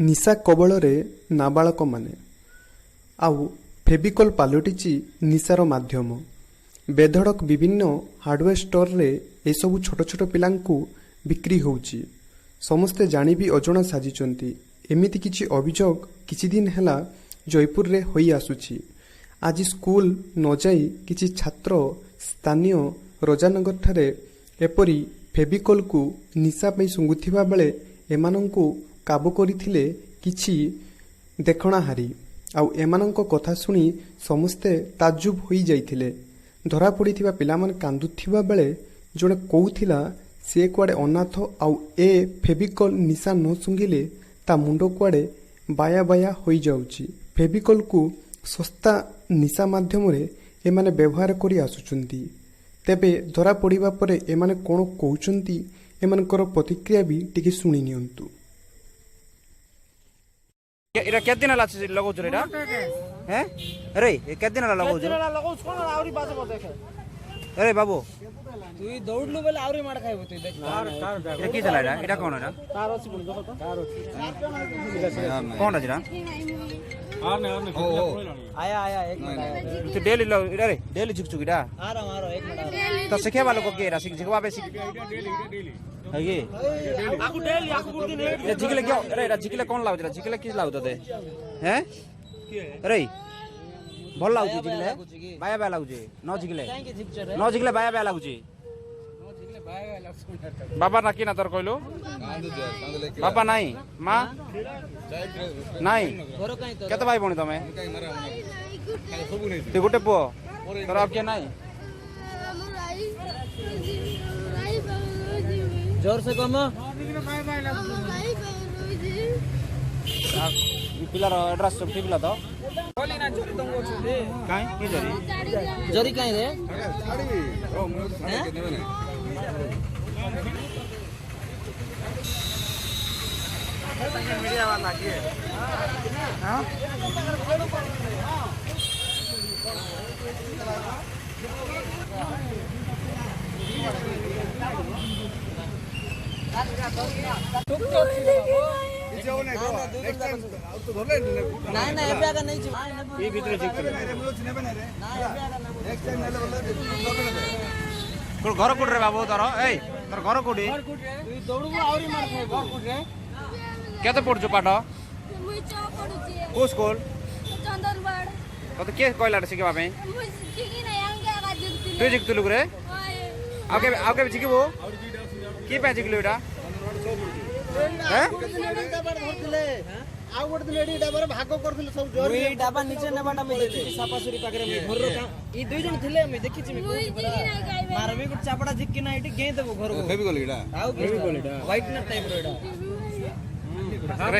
निशा कबଳରେ नाबालकମାନେ ଆଉ ଫେବିକଲ୍ ପାଲଟିଛି ନିଶାର ମାଧ୍ୟମ। ବେଧଡ଼କ ବିଭିନ୍ନ ହାର୍ଡୱେର୍ ଷ୍ଟୋରରେ ଏସବୁ ଛୋଟ ଛୋଟ ପିଲାଙ୍କୁ ବିକ୍ରି ହେଉଛି। ସମସ୍ତେ ଜାଣି ବି ଅଜଣା ସାଜିଛନ୍ତି। ଏମିତି କିଛି ଅଭିଯୋଗ କିଛି ଦିନ ହେଲା ଜୟପୁରରେ ହୋଇ ଆସୁଛି। ଆଜି ସ୍କୁଲ ନ ଯାଇ କିଛି ଛାତ୍ର ସ୍ଥାନୀୟ ରଜାନଗରଠାରେ ଏପରି ଫେବିକଲ୍କୁ ନିଶା ପାଇଁ ଶୁଙ୍ଘୁଥିବା ବେଳେ ଏମାନଙ୍କୁ କାବୁ କରିଥିଲେ କିଛି ଦେଖଣାହାରୀ। ଆଉ ଏମାନଙ୍କ କଥା ଶୁଣି ସମସ୍ତେ ତାଜୁବ ହୋଇଯାଇଥିଲେ। ଧରା ପଡ଼ିଥିବା ପିଲାମାନେ କାନ୍ଦୁଥିବା ବେଳେ ଜଣେ କହୁଥିଲା ସେ କୁଆଡ଼େ ଅନାଥ ଆଉ ଏ ଫେବିକଲ୍ ନିଶା ନ ଶୁଙ୍ଘିଲେ ତା ମୁଣ୍ଡ କୁଆଡ଼େ ବାୟା ବାୟା ହୋଇଯାଉଛି। ଫେବିକଲ୍କୁ ଶସ୍ତା ନିଶା ମାଧ୍ୟମରେ ଏମାନେ ବ୍ୟବହାର କରି ଆସୁଛନ୍ତି। ତେବେ ଧରା ପଡ଼ିବା ପରେ ଏମାନେ କ'ଣ କହୁଛନ୍ତି ଏମାନଙ୍କର ପ୍ରତିକ୍ରିୟା ବି ଟିକେ ଶୁଣି ନିଅନ୍ତୁ। एरा केते दिन होला लगाउछ रे एरा हैं अरे ए केते दिन होला लगाउछ लगाउछ कोन आउरी बाजे बजे अरे बाबू तुई दौड़लु बेले आउरी मार खाइबो तुई देख ए की चला एरा एटा कोन एरा कार अछि पुनी देखो तो कार अछि कोन अछि रा आने ओ आया आया एक मिनट आया तू डेली एरा रे डेली झुक झुक एरा आ रहा एक मिनट तो सिखे वालों को के एरा सिखवा बे सिख डेली है ये आकु डेली आकु गुडी ने ए झिकले क्यों अरे एरा झिकले कोन लाउछ रा झिकले की लाउछ दे हैं अरे भल लाउछ झिकले बाया बाया लाउछ न झिकले न झिकले बाया बाया लाउछ बाबा नाकी ना तोर कहलु बाबा नाही मां नाही केते भाई बणी तमे ते गुटे पो तोर अब के नाही जोर से कम पिलार एड्रेस सब ठीक ला तो बोली ना जोरी दंगो छुदे काई की जरी जोरी काई रे मीडिया वाला के हां नाही नाही एबे आगा नाही जी ई भीतर चेक कर कोन घर कोड रे बाबू तोर ए तोर घर कोडी तुई दौड़बो आउरी मार खाइबो घर रे केते पढछु पाठ मुई च पढुची को स्कूल चंदनबाड़ तो के कहला सिखबा पे मुई सिखी नै अंगे आगा जिकती तू जिकतलु रे आके जिकबो की पे जिकलु एटा हैं आ गोट दिन एडी डाबर भाग करथिले सब जोर ई डाबा नीचे नेबाटा में देखि सापासुरी पाकरे में घर रो ई दुई जण थिले में देखि छी मुई जिकी नै गाइबे मारबे गुट चापड़ा जिक्की ना एटी गे देबो घर को फेबिकल एटा आउ फेबिकल एटा व्हाइट ना टाइप रो एटा अरे